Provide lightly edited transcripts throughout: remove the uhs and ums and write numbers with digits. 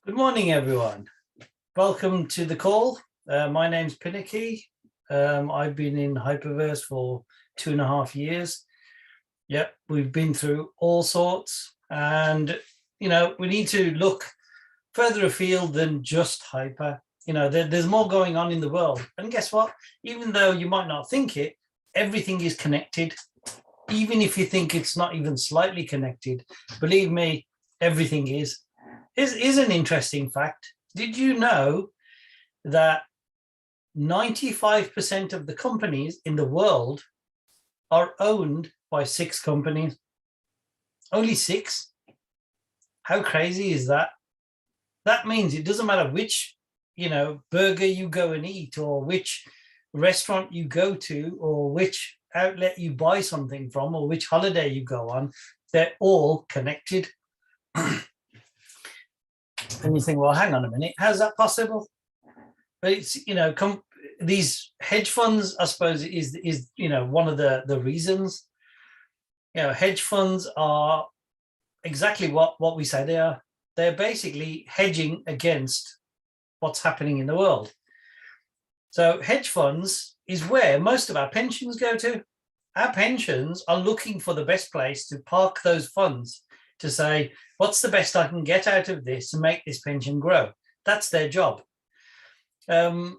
Good morning, everyone. Welcome to the call. My name's Pinnaky. I've been in HyperVerse for 2.5 years. Yep, we've been through all sorts, and we need to look further afield than just Hyper. There's more going on in the world, and guess what? Even though you might not think it, everything is connected. Even if you think it's not even slightly connected, believe me, everything is. Here's an interesting fact. Did you know that 95% of the companies in the world are owned by 6 companies? Only 6? How crazy is that? That means it doesn't matter which, burger you go and eat, or which restaurant you go to, or which outlet you buy something from, or which holiday you go on, they're all connected. And you think, well, hang on a minute, how's that possible? But it's, these hedge funds, I suppose, is one of the reasons. Hedge funds are exactly what we say they are. They're basically hedging against what's happening in the world. So hedge funds is where most of our pensions go to. Our pensions are looking for the best place to park those funds, to say, what's the best I can get out of this to make this pension grow? That's their job. I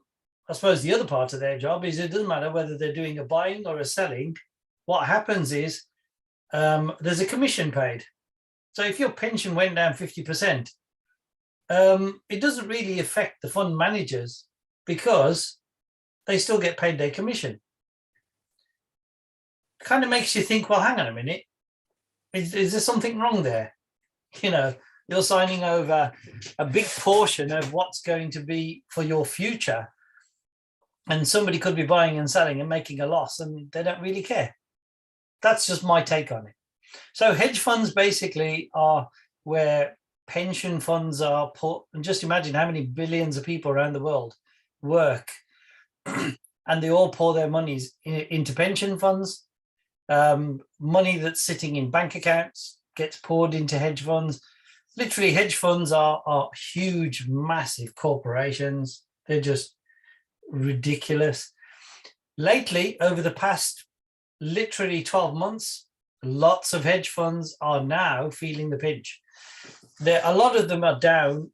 suppose the other part of their job is it doesn't matter whether they're doing a buying or a selling. What happens is there's a commission paid. So if your pension went down 50%, it doesn't really affect the fund managers because they still get paid their commission. Kind of makes you think, well, hang on a minute. Is there something wrong there? You're signing over a big portion of what's going to be for your future, and somebody could be buying and selling and making a loss, and they don't really care. That's just my take on it. So hedge funds basically are where pension funds are put, and just imagine how many billions of people around the world work and they all pour their monies into pension funds. Money that's sitting in bank accounts gets poured into hedge funds. Literally, hedge funds are huge, massive corporations. They're just ridiculous. Lately, over the past literally 12 months, lots of hedge funds are now feeling the pinch. A lot of them are down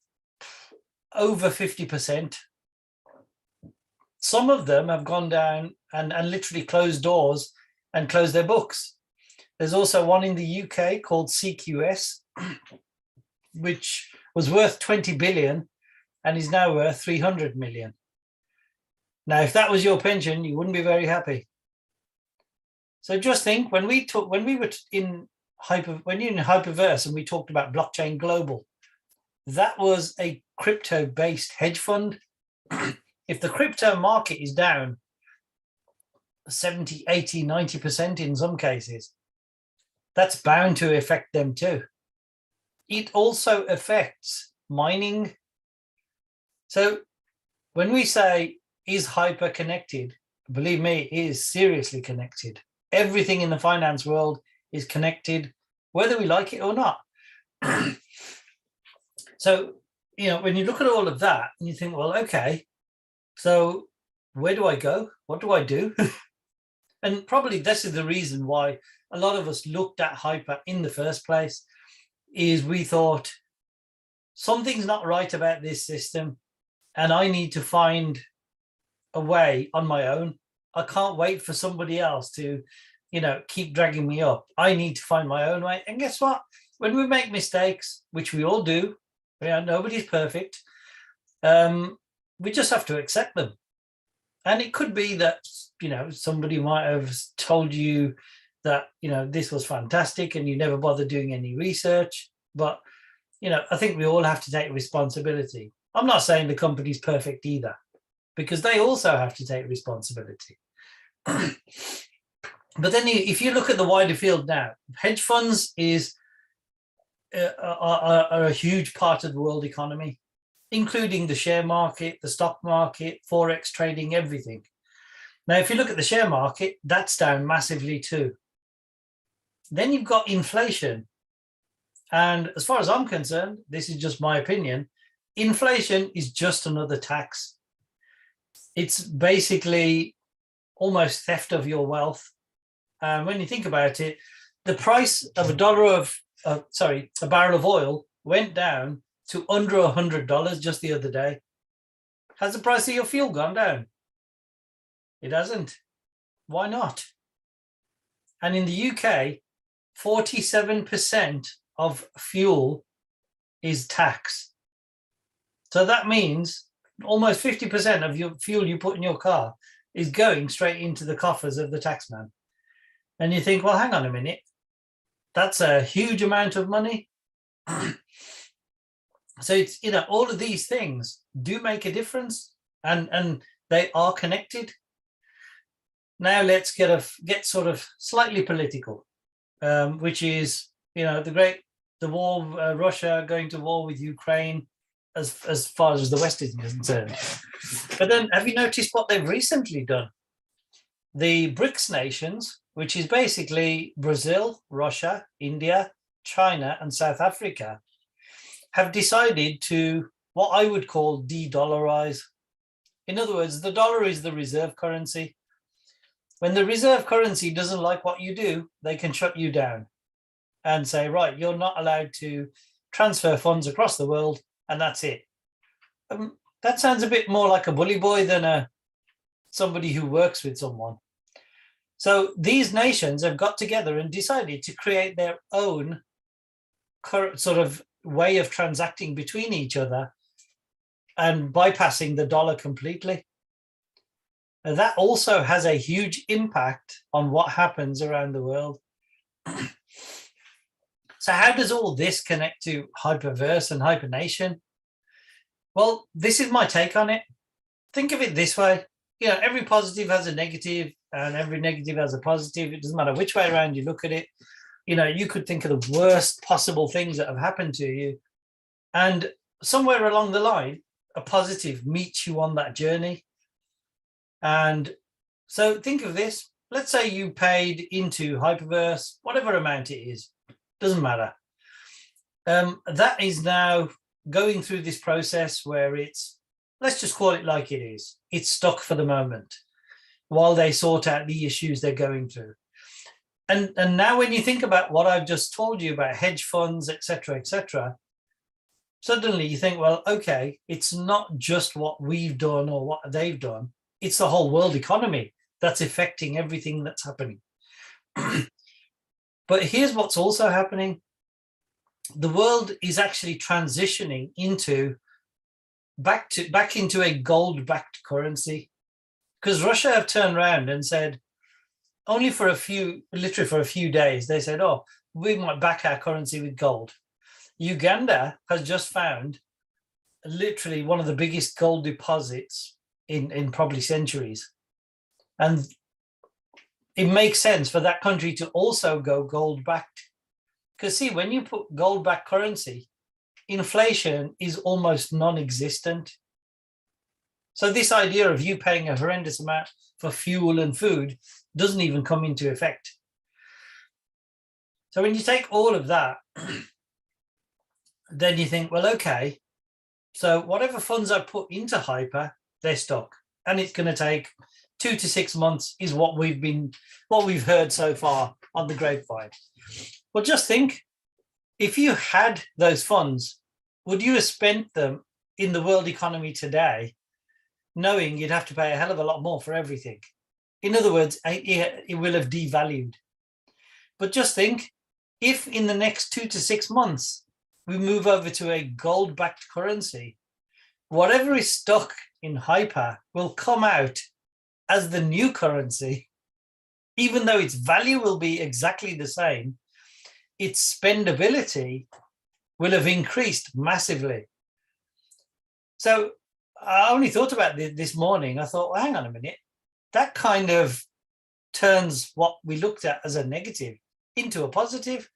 over 50%. Some of them have gone down and literally closed doors and close their books. There's also one in the UK called CQS, which was worth 20 billion and is now worth 300 million. Now, if that was your pension, you wouldn't be very happy. So just think, when you were in HyperVerse and we talked about blockchain global, that was a crypto-based hedge fund. If the crypto market is down 70, 80, 90% in some cases, that's bound to affect them too. It also affects mining. So when we say, is Hyper connected? Believe me, it is seriously connected. Everything in the finance world is connected, whether we like it or not. So, when you look at all of that and you think, well, okay, so where do I go? What do I do? And probably this is the reason why a lot of us looked at Hyper in the first place, is we thought something's not right about this system and I need to find a way on my own. I can't wait for somebody else to, keep dragging me up. I need to find my own way. And guess what? When we make mistakes, which we all do, nobody's perfect, we just have to accept them. And it could be that, somebody might have told you that, this was fantastic and you never bothered doing any research. But, I think we all have to take responsibility. I'm not saying the company's perfect either, because they also have to take responsibility. But then if you look at the wider field now, hedge funds are a huge part of the world economy, including the share market, the stock market, Forex trading, everything. Now, if you look at the share market, that's down massively too. Then you've got inflation. And as far as I'm concerned, this is just my opinion, inflation is just another tax. It's basically almost theft of your wealth. And when you think about it, the price of a barrel of oil went down to under $100 just the other day. Has the price of your fuel gone down? It hasn't. Why not? And in the UK, 47% of fuel is tax. So that means almost 50% of your fuel you put in your car is going straight into the coffers of the taxman. And you think, well, hang on a minute. That's a huge amount of money. So it's, all of these things do make a difference, and they are connected. Now let's get sort of slightly political, which is, the war, Russia going to war with Ukraine, as far as the West is concerned. But then, have you noticed what they've recently done? The BRICS nations, which is basically Brazil, Russia, India, China, and South Africa, have decided to, what I would call, de-dollarize. In other words, the dollar is the reserve currency. When the reserve currency doesn't like what you do, they can shut you down and say, right, you're not allowed to transfer funds across the world, and that's it. That sounds a bit more like a bully boy than somebody who works with someone. So these nations have got together and decided to create their own sort of way of transacting between each other and bypassing the dollar completely. And that also has a huge impact on what happens around the world. So how does all this connect to HyperVerse and Hypernation? Well, this is my take on it. Think of it this way. Every positive has a negative, and every negative has a positive. It doesn't matter which way around you look at it. You could think of the worst possible things that have happened to you, and somewhere along the line, a positive meets you on that journey. And so think of this. Let's say you paid into HyperVerse, whatever amount it is, doesn't matter. That is now going through this process where it's, let's just call it like it is. It's stuck for the moment while they sort out the issues they're going through. And now when you think about what I've just told you about hedge funds, etc., suddenly you think, well, okay, it's not just what we've done or what they've done. It's the whole world economy that's affecting everything that's happening. But here's what's also happening. The world is actually transitioning back into a gold-backed currency, because Russia have turned around and said, only for literally for a few days, they said, oh, we might back our currency with gold. Uganda has just found literally one of the biggest gold deposits in probably centuries. And it makes sense for that country to also go gold-backed. Because see, when you put gold-backed currency, inflation is almost non-existent. So this idea of you paying a horrendous amount for fuel and food doesn't even come into effect. So when you take all of that, then you think, well, okay, so whatever funds I put into Hyper, they're stuck. And it's going to take 2 to 6 months is what we've heard so far on the grapevine. Well, just think, if you had those funds, would you have spent them in the world economy today, knowing you'd have to pay a hell of a lot more for everything? In other words, it will have devalued. But just think, if in the next 2 to 6 months, we move over to a gold-backed currency, whatever is stuck in Hyper will come out as the new currency, even though its value will be exactly the same, its spendability will have increased massively. So I only thought about this morning. I thought, well, hang on a minute. That kind of turns what we looked at as a negative into a positive.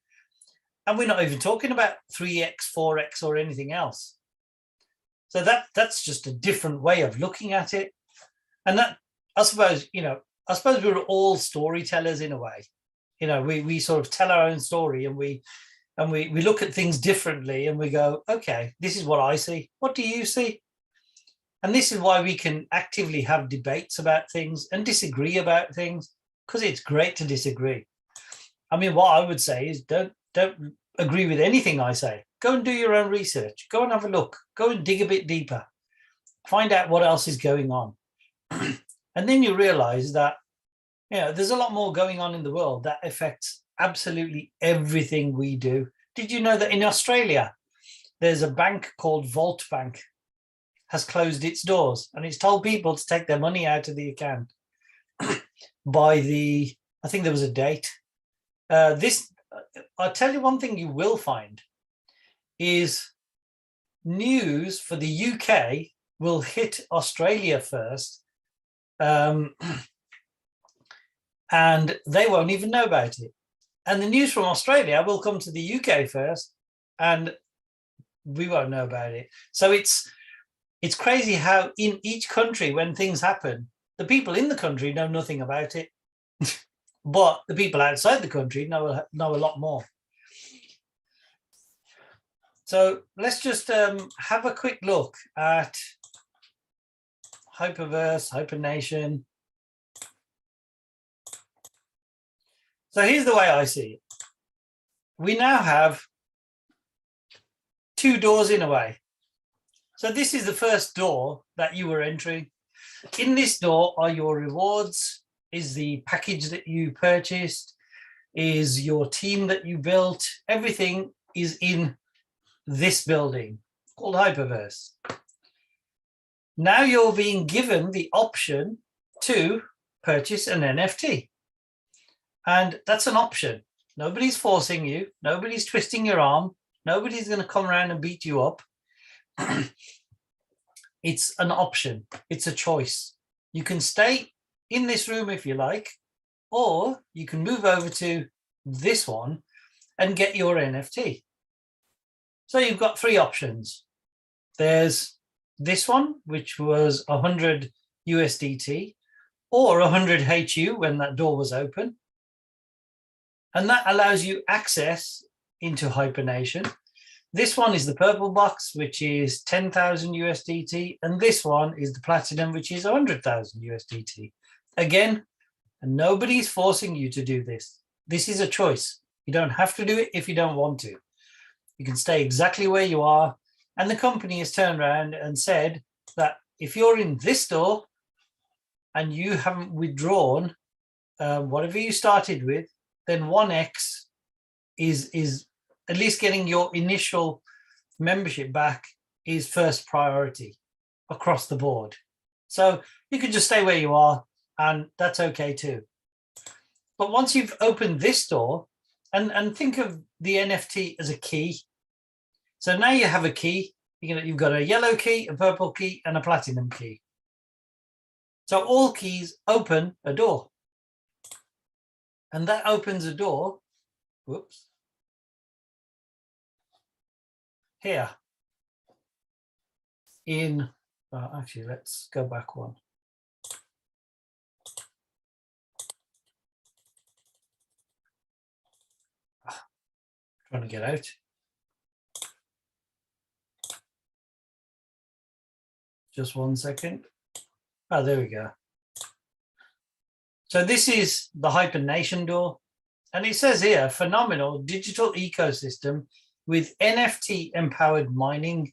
And we're not even talking about 3x, 4x or anything else. So that's just a different way of looking at it. And that, I suppose we're all storytellers in a way. We sort of tell our own story, and we and we look at things differently, and we go, okay, this is what I see. What do you see? And this is why we can actively have debates about things and disagree about things, because it's great to disagree. I mean, what I would say is don't agree with anything I say. Go and do your own research. Go and have a look. Go and dig a bit deeper. Find out what else is going on. And then you realize that, there's a lot more going on in the world that affects absolutely everything we do. Did you know that in Australia, there's a bank called Vault Bank has closed its doors, and it's told people to take their money out of the account by I think there was a date. I'll tell you one thing you will find is news for the UK will hit Australia first, and they won't even know about it. And the news from Australia will come to the UK first, and we won't know about it. So it's crazy how in each country, when things happen, the people in the country know nothing about it, but the people outside the country know a lot more. So let's just have a quick look at HyperVerse, Hypernation. So here's the way I see it. We now have two doors in a way. So this is the first door that you were entering. In this door are your rewards, is the package that you purchased, is your team that you built. Everything is in this building called HyperVerse. Now you're being given the option to purchase an NFT. And that's an option. Nobody's forcing you. Nobody's twisting your arm. Nobody's going to come around and beat you up. It's an option. It's a choice. You can stay in this room if you like, or you can move over to this one and get your NFT. So you've got three options. There's this one, which was 100 USDT or 100 HU when that door was open. And that allows you access into Hypernation. This one is the purple box, which is 10,000 USDT. And this one is the platinum, which is 100,000 USDT. Again, nobody's forcing you to do this. This is a choice. You don't have to do it if you don't want to. You can stay exactly where you are. And the company has turned around and said that if you're in this store and you haven't withdrawn whatever you started with, then 1x is at least getting your initial membership back is first priority across the board. So you can just stay where you are, and that's okay too. But once you've opened this door, and think of the NFT as a key. So now you have a key. You've got a yellow key, a purple key, and a platinum key. So all keys open a door. And that opens a door, whoops, here in, actually, let's go back one. Trying to get out. Just 1 second. Oh, there we go. So this is the Hypernation door. And it says here, phenomenal digital ecosystem with NFT empowered mining.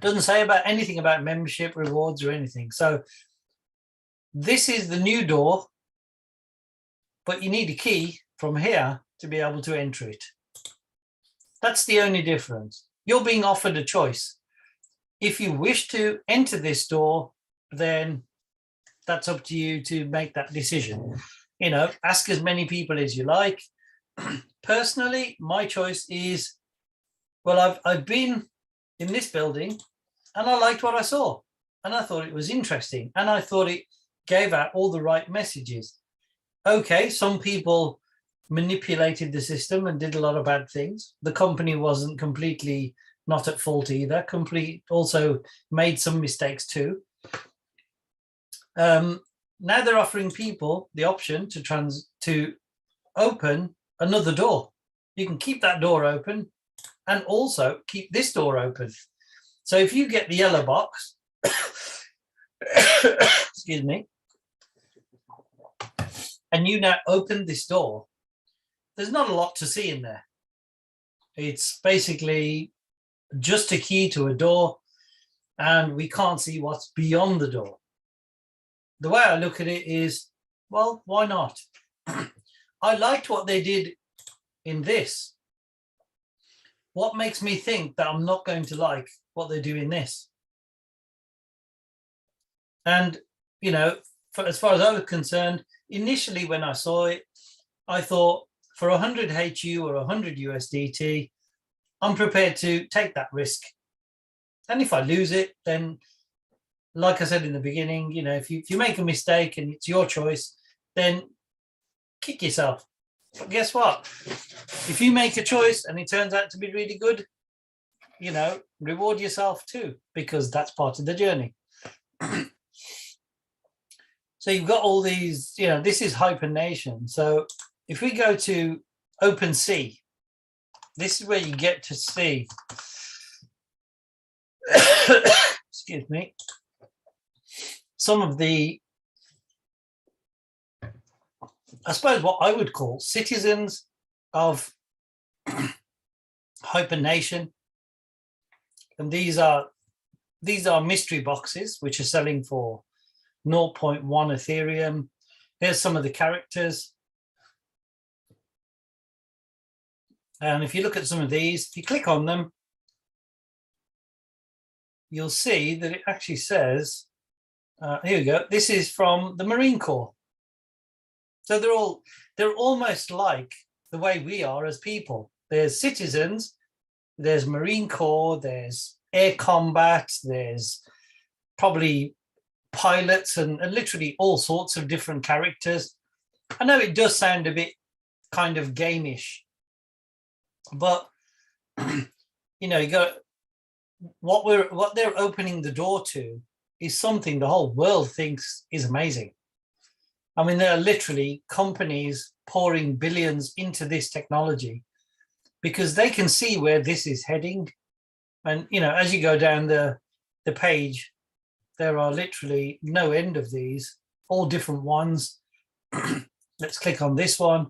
Doesn't say about anything about membership, rewards, or anything. So this is the new door, but you need a key from here to be able to enter it. That's the only difference. You're being offered a choice. If you wish to enter this door, then that's up to you to make that decision. Ask as many people as you like. Personally, my choice is, well, I've been in this building and I liked what I saw and I thought it was interesting and I thought it gave out all the right messages. Okay, some people manipulated the system and did a lot of bad things. The company wasn't completely not at fault either. Also made some mistakes too. Now they're offering people the option to open another door. You can keep that door open and also keep this door open. So if you get the yellow box, excuse me, and you now open this door, there's not a lot to see in there. It's basically just a key to a door, and we can't see what's beyond the door. The way I look at it is, well, why not? I liked what they did in this. What makes me think that I'm not going to like what they do in this? And, you know, as far as I was concerned, initially when I saw it, I thought for 100 HU or 100 USDT, I'm prepared to take that risk. And if I lose it, then, like I said in the beginning, you know, if you make a mistake and it's your choice, then kick yourself. But guess what? If you make a choice and it turns out to be really good, you know, reward yourself too, because that's part of the journey. So you've got all these, you know, this is Hypernation. So if we go to OpenSea, this is where you get to see, excuse me, some of the, I suppose what I would call citizens of Hypernation. And these are mystery boxes, which are selling for 0.1 Ethereum. Here's some of the characters. And if you look at some of these, if you click on them, you'll see that it actually says, here we go, this is from the Marine Corps. So they're almost like the way we are as people. There's citizens, there's Marine Corps, there's air combat, there's probably pilots and literally all sorts of different characters. I know it does sound a bit kind of gamish, but you know, you got what they're opening the door to is something the whole world thinks is amazing. I mean, there are literally companies pouring billions into this technology because they can see where this is heading. And, you know, as you go down the page, there are literally no end of these, all different ones. Let's click on this one.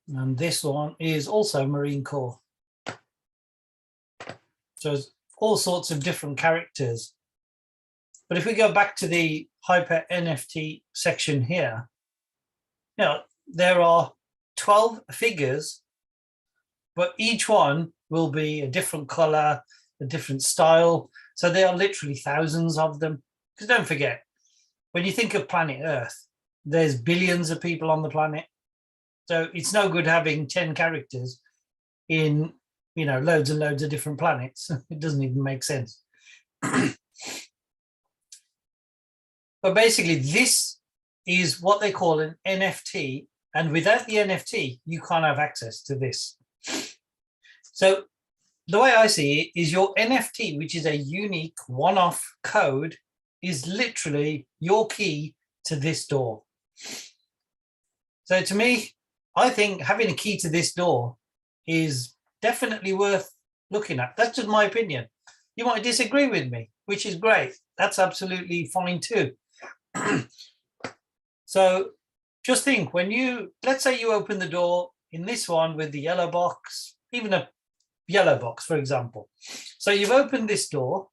And this one is also Marine Corps. So it's all sorts of different characters. But if we go back to the Hyper NFT section here, you know, there are 12 figures, but each one will be a different color, a different style. So there are literally thousands of them. Because don't forget, when you think of planet Earth, there's billions of people on the planet. So it's no good having 10 characters in, you know, loads and loads of different planets. It doesn't even make sense. But basically, this is what they call an NFT. And without the NFT, you can't have access to this. So the way I see it is your NFT, which is a unique one-off code, is literally your key to this door. So to me, I think having a key to this door is definitely worth looking at. That's just my opinion. You might disagree with me, which is great. That's absolutely fine too. So just think, when you, let's say you open the door in this one with the yellow box, even a yellow box, for example. So you've opened this door.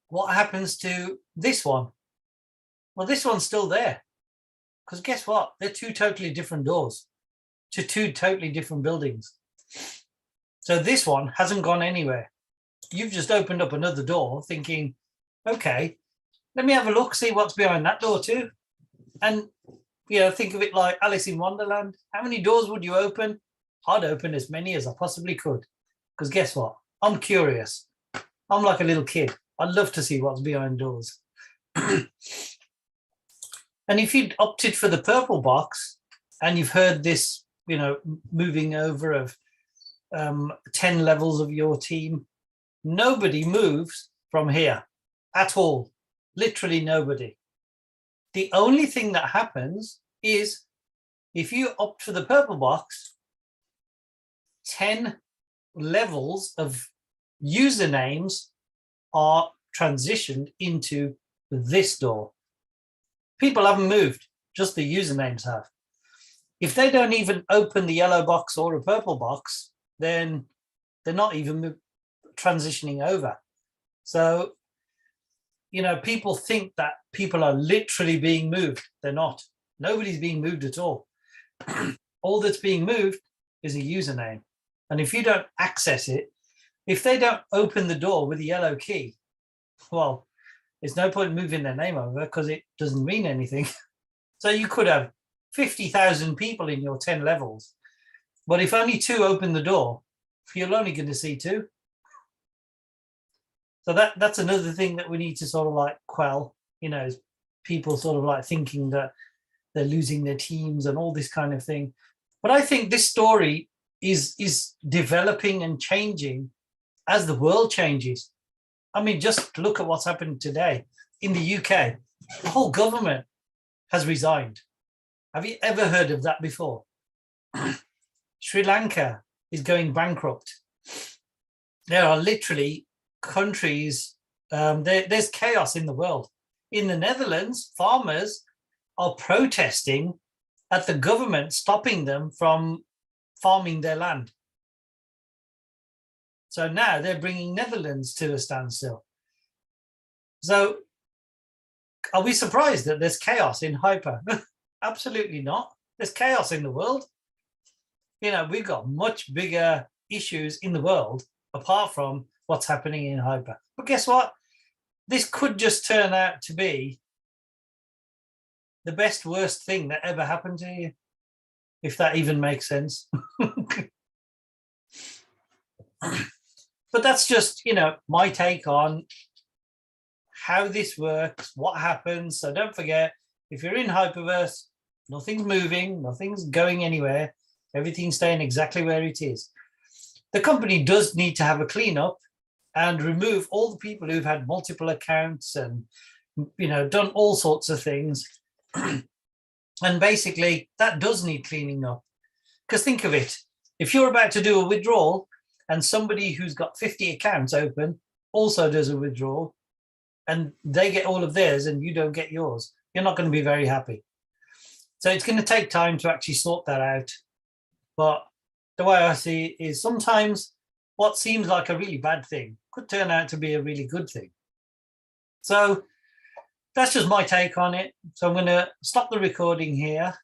What happens to this one? Well, this one's still there. Because guess what? They're two totally different doors to two totally different buildings. So this one hasn't gone anywhere. You've just opened up another door thinking, okay, let me have a look, see what's behind that door too. And, you know, think of it like Alice in Wonderland. How many doors would you open? I'd open as many as I possibly could. Because guess what? I'm curious. I'm like a little kid. I'd love to see what's behind doors. And if you'd opted for the purple box and you've heard this, you know, moving over of 10 levels of your team, nobody moves from here at all. Literally nobody. The only thing that happens is if you opt for the purple box, 10 levels of usernames are transitioned into this door. People haven't moved, just the usernames have. If they don't even open the yellow box or a purple box, then they're not even transitioning over. So, you know, people think that people are literally being moved. They're not. Nobody's being moved at all. All that's being moved is a username. And if you don't access it, if they don't open the door with a yellow key, well, there's no point moving their name over because it doesn't mean anything. So you could have 50,000 people in your 10 levels, but if only 2 open the door, you're only going to see 2. So that's another thing that we need to sort of like quell, you know, is people sort of like thinking that they're losing their teams and all this kind of thing. But I think this story is developing and changing as the world changes. I mean, just look at what's happened today in the UK. The whole government has resigned. Have you ever heard of that before? Sri Lanka is going bankrupt. There are literally countries, there's chaos in the world. In the Netherlands, farmers are protesting at the government stopping them from farming their land. So now they're bringing Netherlands to a standstill. So are we surprised that there's chaos in Hyper? Absolutely not. There's chaos in the world. You know, we've got much bigger issues in the world apart from what's happening in Hyper. But guess what? This could just turn out to be the best, worst thing that ever happened to you, if that even makes sense. But that's just, you know, my take on how this works, what happens. So don't forget, if you're in HyperVerse, nothing's moving, nothing's going anywhere. Everything's staying exactly where it is. The company does need to have a cleanup and remove all the people who've had multiple accounts and, you know, done all sorts of things. And basically, that does need cleaning up. Because think of it, if you're about to do a withdrawal and somebody who's got 50 accounts open also does a withdrawal and they get all of theirs and you don't get yours, you're not going to be very happy. So it's going to take time to actually sort that out. But the way I see it is sometimes what seems like a really bad thing could turn out to be a really good thing. So that's just my take on it. So I'm going to stop the recording here